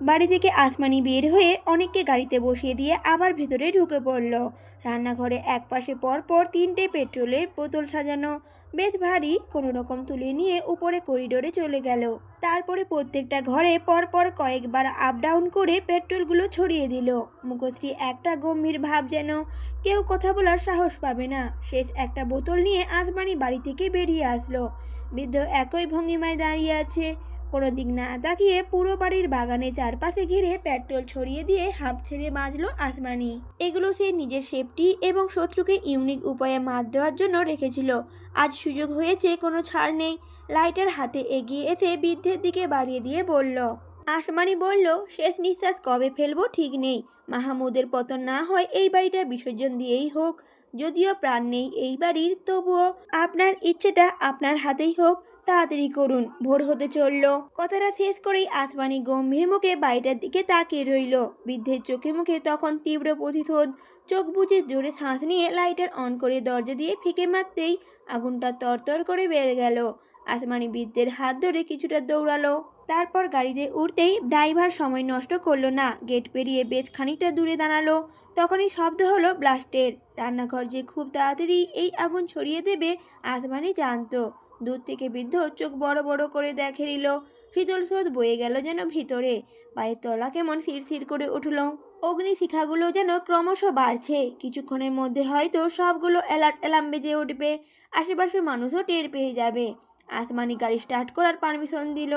বাড়ি থেকে আসমানি বের হয়ে অনেককে গাড়িতে বসিয়ে দিয়ে আবার ভিতরে ঢুকে পড়ল। রান্নাঘরে একপাশে পরপর তিনটে পেট্রোলের বোতল সাজানো, বেশ ভারী, কোনো রকম তুলে নিয়ে উপরে করিডোরে চলে গেল। তারপরে প্রত্যেকটা ঘরে পরপর কয়েকবার আপ ডাউন করে পেট্রোলগুলো ছড়িয়ে দিল। মুখশ্রী একটা গম্ভীর ভাব, যেন কেউ কথা বলার সাহস পাবে না। শেষ একটা বোতল নিয়ে আসমানি বাড়ি থেকে বেরিয়ে আসলো। বৃদ্ধ একই ভঙ্গিমায় দাঁড়িয়ে আছে, কোনো দিক না তাকিয়ে পুরো বাড়ির বাগানে চারপাশে ঘিরে পেট্রোল ছড়িয়ে দিয়ে হাঁপ ছেড়ে বাঁচলো আসমানি। এগুলো সে নিজের সেফটি এবং শত্রুকে ইউনিক উপায়ে মাত দেওয়ার জন্য রেখেছিল। আজ সুযোগ হয়েছে, কোনো ছাড় নেই। লাইটার হাতে এগিয়ে এসে বৃদ্ধের দিকে বাড়িয়ে দিয়ে বলল। আসমানি বলল, শেষ নিঃশ্বাস কবে ফেলবো ঠিক নেই। মাহমুদের পতন না হয় এই বাড়িটা বিসর্জন দিয়েই হোক। যদিও প্রাণ নেই এই বাড়ির, তবুও আপনার ইচ্ছেটা আপনার হাতেই হোক। তাড়াতাড়ি করুন, ভোর হতে চলল। কথাটা শেষ করেই আসমানি গম্ভীর মুখে বাড়িটার দিকে তাকিয়ে রইল। বৃদ্ধের চোখে মুখে তখন তীব্র প্রতিশোধ। চোখ বুজে জোরে শ্বাস নিয়ে লাইটার অন করে দরজা দিয়ে ফিকে মারতেই আগুনটা তরতর করে বেড়ে গেল। আসমানি বৃদ্ধের হাত ধরে কিছুটা দৌড়ালো। তারপর গাড়িতে উঠতেই ড্রাইভার সময় নষ্ট করলো না, গেট পেরিয়ে বেশ খানিকটা দূরে দাঁড়ালো। তখনই শব্দ হলো ব্লাস্টের। রান্নাঘর যে খুব তাড়াতাড়ি এই আগুন ছড়িয়ে দেবে আসমানি জানতো। দূর থেকে বৃদ্ধ চোখ বড় বড় করে দেখে নিল। শীতল স্রোত বয়ে গেল যেন ভিতরে। পায়ের তলা কেমন শিরশির করে উঠল। অগ্নিশিখাগুলো যেন ক্রমশ বাড়ছে। কিছুক্ষণের মধ্যে হয়তো সবগুলো অ্যালার্ট অ্যালার্ম বেজে উঠবে। আশেপাশের মানুষও টের পেয়ে যাবে। আসমানি গাড়ি স্টার্ট করার পারমিশন দিল।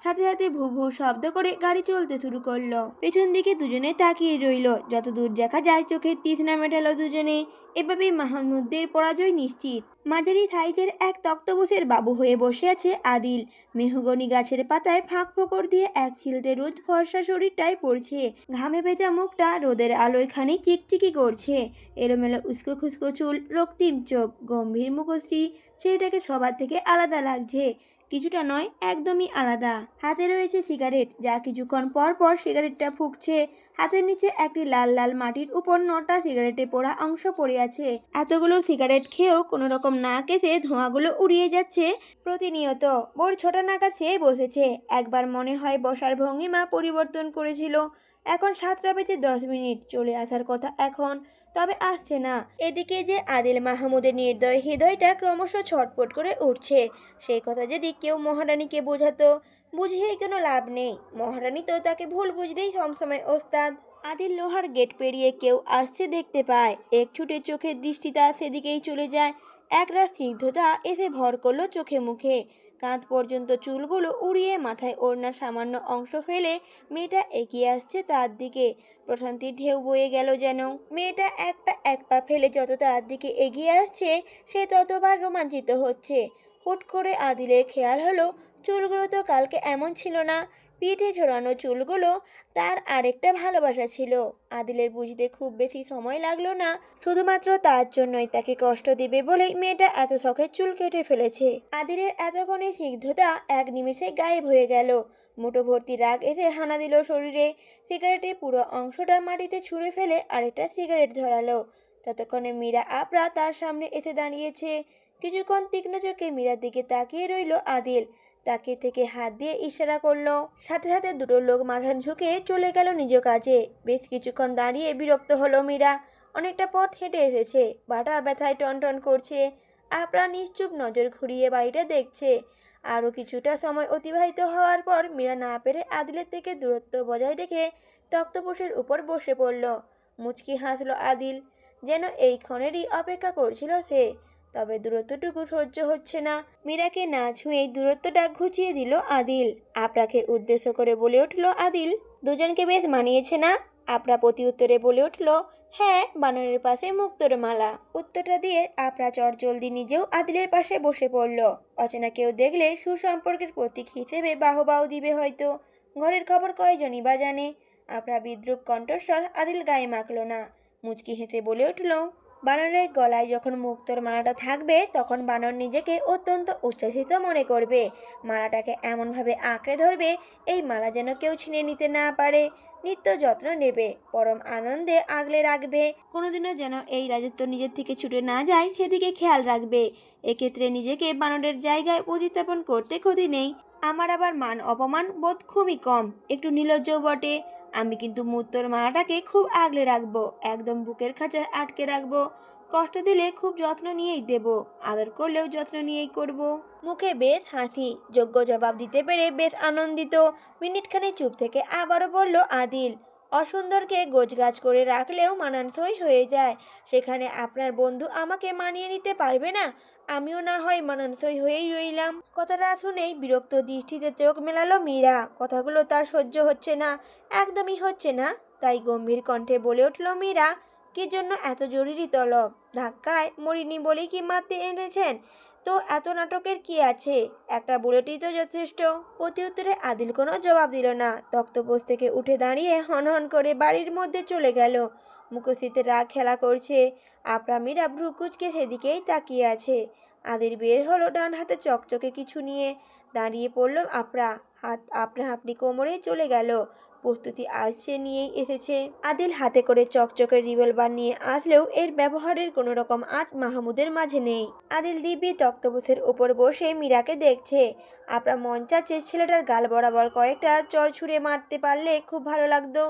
সাথে সাথে ভু ভু শব্দ করে গাড়ি চলতে শুরু করলো। পেছন দিকে দুজনে তাকিয়ে রইল। যত দূর দেখা যায় চোখের তৃষ্ণা মেটালো দুজনে। এভাবেই মাহমুদের পরাজয় নিশ্চিত। মাঝারি সাইজের এক তক্তপোষের বাবু হয়ে বসে আছে আদিল। মেহগনি গাছের পাতায় ফাঁক ফোকর দিয়ে এক ছিলতে রোদ ফর্সা শরীরটাই পড়ছে। ঘামে ভেজা মুখটা রোদের আলোয় খানিক চিকচিকি করছে। এলোমেলো উস্কো খুস্কো চুল, রক্তিম চোখ, গম্ভীর মুখশ্রী। ছেলেটাকে সবার থেকে আলাদা লাগছে। কিছুটা নয়, একদমই আলাদা। হাতে রয়েছে সিগারেট, যা কিছুক্ষণ পর পর সিগারেটটা ফুঁকছে। হাতের নিচে একটি লাল লাল মাটির উপর 9টা সিগারেটে পোড়া অংশ পড়ে আছে। এতগুলো সিগারেট খেয়েও কোনো রকম না কেটে ধোঁয়াগুলো উড়িয়ে যাচ্ছে প্রতিনিয়ত। ভোর 6টা নাগাদ সে বসেছে। একবার মনে হয় বসার ভঙ্গিমা পরিবর্তন করেছিল। এখন 7টা বেজে 10 মিনিট। চলে আসার কথা এখন, তবে আসছে না। এদিকে যে আদিল মাহমুদের নির্দয় হৃদয়টা ক্রমশ ছটফট করে উঠছে। সেই কথা যদি কেউ মহারানীকে বোঝাতো, বুঝিয়ে কোনো লাভ নেই। মহারানী তো তাকে ভুল বুঝতেই সবসময় ওস্তাদ। আদিল লোহার গেট পেরিয়ে কেউ আসছে দেখতে পায়। এক ছুটে চোখের দৃষ্টিটা সেদিকেই চলে যায়। একরাশ স্নিগ্ধতা এসে ভর করলো চোখে মুখে। কাঁধ পর্যন্ত চুলগুলো উড়িয়ে মাথায় ওড়নার সামান্য অংশ ফেলে মেয়েটা এগিয়ে আসছে তার দিকে। প্রশান্তির ঢেউ বয়ে গেল যেন। মেয়েটা এক পা ফেলে যত তার দিকে এগিয়ে আসছে, সে ততবার রোমাঞ্চিত হচ্ছে। হুট করে আদিলের খেয়াল হলো, চুলগুলো তো কালকে এমন ছিল না। পিঠে ঝোরানো চুলগুলো তার আরেকটা ভালোবাসা ছিল। আদিলের বুঝতে খুব বেশি সময় লাগলো না। শুধুমাত্র তার জন্যই, তাকে কষ্ট দেবে বলেই মেয়েটা এত শখের চুল কেটে ফেলেছে। আদিলের এতক্ষণে স্নিগ্ধতা এক নিমেষে গায়েব হয়ে গেল। মুঠো ভর্তি রাগ এসে হানা দিল শরীরে। সিগারেটের পুরো অংশটা মাটিতে ছুঁড়ে ফেলে আরেকটা সিগারেট ধরালো। ততক্ষণে মীরা আপরা তার সামনে এসে দাঁড়িয়েছে। কিছুক্ষণ তীক্ষ্ণ চোখে মীরার দিকে তাকিয়ে রইল আদিল। তাকে থেকে হাত দিয়ে ইশারা করলো। সাথে সাথে দুটো লোক মাথা ঝুঁকে চলে গেল নিজ কাজে। বেশ কিছুক্ষণ দাঁড়িয়ে বিরক্ত হলো মীরা। অনেকটা পথ হেঁটে এসেছে, বাটা ব্যথায় টনটন করছে। আপরা নিশ্চুপ নজর ঘুরিয়ে বাড়িটা দেখছে। আরও কিছুটা সময় অতিবাহিত হওয়ার পর মীরা না পেরে আদিলের থেকে দূরত্ব বজায় রেখে তক্তপোষের উপর বসে পড়ল। মুচকি হাসলো আদিল, যেন এই ক্ষণেরই অপেক্ষা করছিল সে। তবে দূরত্বটুকু সহ্য হচ্ছে না। মীরাকে না ছুঁয়েই দূরত্বটা ঘুচিয়ে দিল আদিল। আপরাকে উদ্দেশ্য করে বলে উঠল আদিল, দুজনকে বেশ মানিয়েছে না? আপরা প্রতি উত্তরে বলে উঠল, হ্যাঁ, বানরের পাশে মুক্তোর মালা। উত্তরটা দিয়ে আপরা চটজলদি নিজেও আদিলের পাশে বসে পড়ল। অচেনা কেউ দেখলে সুসম্পর্কের প্রতীক হিসেবে বাহবাও দিবে হয়তো। ঘরের খবর কয়জনই বা জানে। আপরা বিদ্রুপ কণ্ঠস্বর আদিল গায়ে মাখল না। মুচকি হেসে বলে উঠল, বানরের গলায় যখন মুক্তোর মালাটা থাকবে, তখন বানর নিজেকে অত্যন্ত উচ্ছ্বসিত মনে করবে। মালাটাকে এমনভাবে আঁকড়ে ধরবে, এই মালা যেন কেউ ছিনে নিতে না পারে। নিত্য যত্ন নেবে, পরম আনন্দে আগলে রাখবে। কোনোদিনও যেন এই রাজত্ব নিজের থেকে ছুটে না যায়, সেদিকে খেয়াল রাখবে। এক্ষেত্রে নিজেকে বানরের জায়গায় প্রতিস্থাপন করতে ক্ষতি নেই। আমার আবার মান অপমান বোধ খুবই কম, একটু নির্লজ্জও বটে। আমি কিন্তু মুত্তর মানাটাকে খুব আগলে রাখবো, একদম বুকের খাঁচায় আটকে রাখবো। কষ্ট দিলে খুব যত্ন নিয়েই দেব, আদর করলেও যত্ন নিয়েই করব। মুখে বেশ হাসি, যোগ্য জবাব দিতে পেরে বেশ আনন্দিত। মিনিটখানে চুপ থেকে আবারও বলল আদিল, অসুন্দরকে গোছগাছ করে রাখলেও মানানসই হয়ে যায়, সেখানে আপনার বন্ধু আমাকে মানিয়ে নিতে পারবে না, আমিও না হয় মানানসই হয়েই রইলাম। কথাটা শুনেই বিরক্ত দৃষ্টিতে চোখ মেলালো মীরা। কথাগুলো তার সহ্য হচ্ছে না, একদমই হচ্ছে না। তাই গম্ভীর কণ্ঠে বলে উঠল মীরা, কি জন্য এত জরুরি তলব? ধাক্কায় মরিনি বলেই কি মারতে এনেছেন? তো এত নাটকের কি আছে? একটা বুলেটই তো যথেষ্ট। প্রতি উত্তরে আদিল কোনো জবাব দিল না। তক্তপোষ থেকে উঠে দাঁড়িয়ে হনহন করে বাড়ির মধ্যে চলে গেল। মুখশ্রীতে রাগ খেলা করছে। আপরা মীরা ভ্রু কুঁচকে সেদিকেই তাকিয়ে আছে। আদিল বের হলো ডান হাতে চকচকে কিছু নিয়ে। দাঁড়িয়ে পড়ল আপরা, হাত আপনা আপনি কোমরে চলে গেল। প্রস্তুতি আজ সে নিয়েই এসেছে। আদিল হাতে করে চকচকের রিভলভার নিয়ে আসলেও এর ব্যবহারের কোনো রকম আজ মাহমুদের মাঝে নেই। আদিল দিব্যি তক্তপোষের ওপর বসে মীরাকে দেখছে। আপরা মন চাচ্ছে ছেলেটার গাল বরাবর কয়েকটা চড় ছুঁড়ে মারতে পারলে খুব ভালো লাগতো।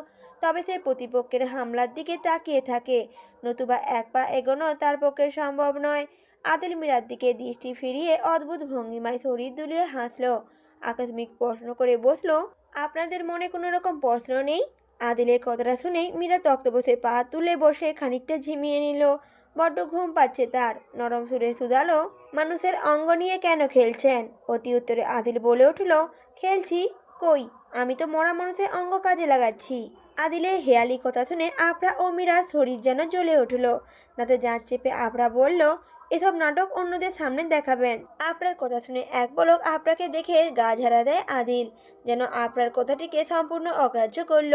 তবে সে প্রতিপক্ষের হামলার দিকে তাকিয়ে থাকে, নতুবা এক পা এগোনো তার পক্ষে সম্ভব নয়। আদিল মীরার দিকে দৃষ্টি ফিরিয়ে অদ্ভুত ভঙ্গিমায় শরীর দুলিয়ে হাসল। আকস্মিক প্রশ্ন করে বসলো, আপনাদের মনে কোনো রকম প্রশ্ন নেই? আদিলের কথাটা শুনেই মীরা তক্তপোষে পা তুলে বসে খানিকটা ঝিমিয়ে নিল। বড্ড ঘুম পাচ্ছে তার। নরম সুরে শুধালো, মানুষের অঙ্গ নিয়ে কেন খেলছেন? অতি উত্তরে আদিল বলে উঠল, খেলছি কই, আমি তো মরা মানুষের অঙ্গ কাজে লাগাচ্ছি। আদিলের হেয়ালি কথা শুনে আপরা ও মীরার শরীর যেন জ্বলে উঠল। তাতে দাঁত চেপে আপরা বলল, এসব নাটক অন্যদের সামনে দেখাবেন। আপনার কথা শুনে এক পলক আপনাকে দেখে গা ঝাড়া দেয় আদিল, যেন আপনার কথাটিকে সম্পূর্ণ অগ্রাহ্য করল।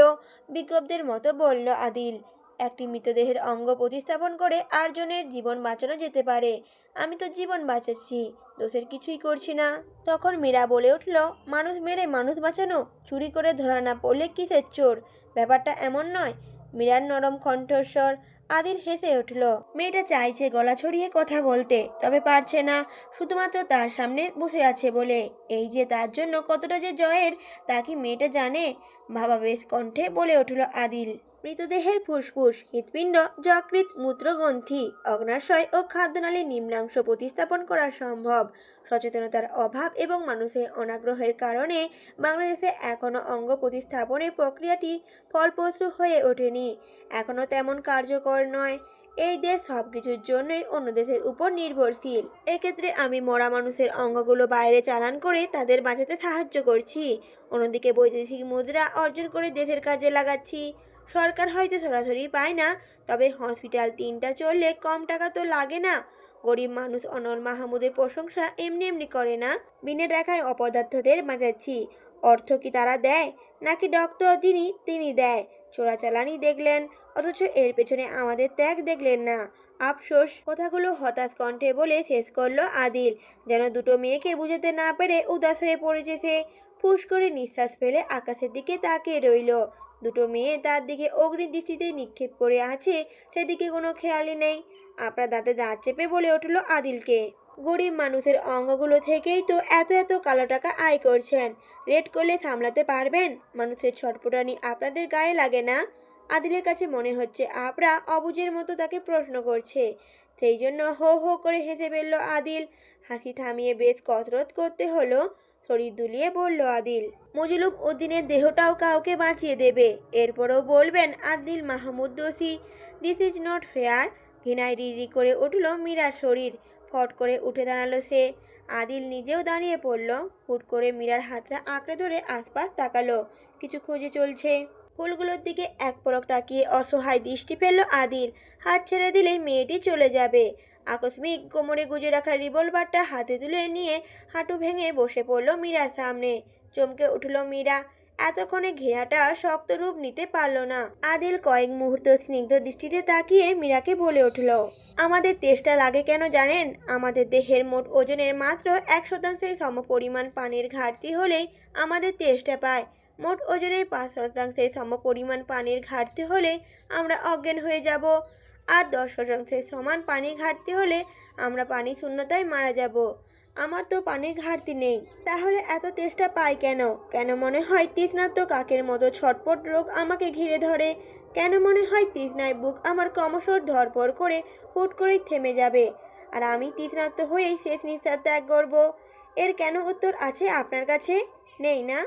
বিজ্ঞপ্তির মতো বলল আদিল, একটি মৃতদেহের অঙ্গ প্রতিস্থাপন করে আটজনের জীবন বাঁচানো যেতে পারে। আমি তো জীবন বাঁচাচ্ছি, দোষের কিছুই করছি না। তখন মীরা বলে উঠল, মানুষ মেরে মানুষ বাঁচানো, চুরি করে ধরা না পড়লে কিসের চোর? ব্যাপারটা এমন নয়। মীরার নরম কণ্ঠস্বর। আদিল হেসে উঠল। মেয়েটা চাইছে গলা ছড়িয়ে কথা বলতে, তবে পারছে না, শুধুমাত্র তার সামনে বসে আছে বলে। এই যে তার জন্য কতটা যে জয়ের, তা কি মেয়েটা জানে? ভাবাবেশ কণ্ঠে বলে উঠল আদিল, মৃতদেহের ফুসফুস, হৃৎপিণ্ড, যকৃৎ, মূত্রগ্রন্থি, অগ্নাশয় ও খাদ্যনালীর নিম্নাংশ প্রতিস্থাপন করা সম্ভব। সচেতনতার অভাব এবং মানুষের অনাগ্রহের কারণে বাংলাদেশে এখনও অঙ্গ প্রতিস্থাপনের প্রক্রিয়াটি ফলপ্রসূ হয়ে ওঠেনি, এখনও তেমন কার্যকর নয়। এই দেশ সব কিছুর জন্যই অন্য দেশের উপর নির্ভরশীল। এক্ষেত্রে আমি মরা মানুষের অঙ্গগুলো বাইরে চালান করে তাদের বাঁচাতে সাহায্য করছি, অন্যদিকে বৈদেশিক মুদ্রা অর্জন করে দেশের কাজে লাগাচ্ছি। সরকার হয়তো সরাসরি পায় না, তবে হসপিটাল 3টা চললে কম টাকা তো লাগে না। গরিব মানুষ অনল মাহমুদের প্রশংসা এমনি এমনি করে না। বিনা টাকায় অপদার্থদের বাঁচাচ্ছি। অর্থ কি তারা দেয়, নাকি ডক্টর যিনি তিনি দেয়? চোরাচালানি দেখলেন, অথচ এর পেছনে আমাদের ত্যাগ দেখলেন না। আফসোস। কথাগুলো হতাশ কণ্ঠে বলে শেষ করলো আদিল, যেন দুটো মেয়েকে বুঝাতে না পেরে উদাস হয়ে পড়েছে সে। ফুস করে নিঃশ্বাস ফেলে আকাশের দিকে তাকিয়ে রইল। দুটো মেয়ে তার দিকে অগ্নিদৃষ্টিতে নিক্ষেপ করে আছে, সেদিকে কোনো খেয়ালই নেই। আপনার দাঁতে দাঁত চেপে বলে উঠল আদিলকে, গরিব মানুষের অঙ্গগুলো থেকেই তো এত এত কালো টাকা আয় করছেন, রেড করলে সামলাতে পারবেন? মানুষের ছটপটানি আপনাদের গায়ে লাগে না? আদিলের কাছে মনে হচ্ছে আপরা অবুঝের মতো তাকে প্রশ্ন করছে। সেই জন্য হো হো করে হেসে ফেলল আদিল। হাসি থামিয়ে বেশ কসরত করতে হলো। শরীর দুলিয়ে বলল আদিল, মজলুম উদ্দিনের দেহটাও কাউকে বাঁচিয়ে দেবে, এরপরও বলবেন আদিল মাহমুদ দোষী? This is not fair. ঘৃণায় রিরি করে উঠল মীরার শরীর। ফট করে উঠে দাঁড়ালো সে। আদিল নিজেও দাঁড়িয়ে পড়ল। হুট করে মীরার হাতটা আঁকড়ে ধরে আশপাশ তাকালো, কিছু খুঁজে চলছে। ফুলগুলোর দিকে এক পলক তাকিয়ে অসহায় দৃষ্টি ফেলল আদিল। হাত ছেড়ে দিলেই মেয়েটি চলে যাবে। আকস্মিক কোমরে গুজে রাখা রিভলভারটা হাতে তুলে নিয়ে হাঁটু ভেঙে বসে পড়ল মীরার সামনে। চমকে উঠল মীরা। এতক্ষণে ঘেরাটা শক্ত রূপ নিতে পারল না। আদিল কয়েক মুহূর্ত স্নিগ্ধ দৃষ্টিতে তাকিয়ে মীরাকে বলে উঠল, আমাদের তেষ্টা লাগে কেন জানেন? আমাদের দেহের মোট ওজনের মাত্র 1% সমপরিমাণ পানির ঘাটতি হলেই আমাদের তেষ্টা পায়। মোট ওজনের 5% সমপরিমাণ পানির ঘাটতি হলে আমরা অজ্ঞান হয়ে যাব, আর 10% সমান পানি ঘাটতি হলে আমরা পানি শূন্যতায় মারা যাব। আমার তো পানির ঘাটতি নেই, তাহলে এত তেষ্টা পাই কেন? কেন মনে হয় তৃষ্ণার্ত কাকের মতো ছটপট রোগ আমাকে ঘিরে ধরে? কেন মনে হয় তৃষ্ণায় বুক আমার ক্রমশ ধরপড় করে হুট করেই থেমে যাবে, আর আমি তৃষ্ণার্ত হয়েই শেষ নিঃশ্বাস ত্যাগ করব? এর কেন উত্তর আছে আপনার কাছে? নেই না?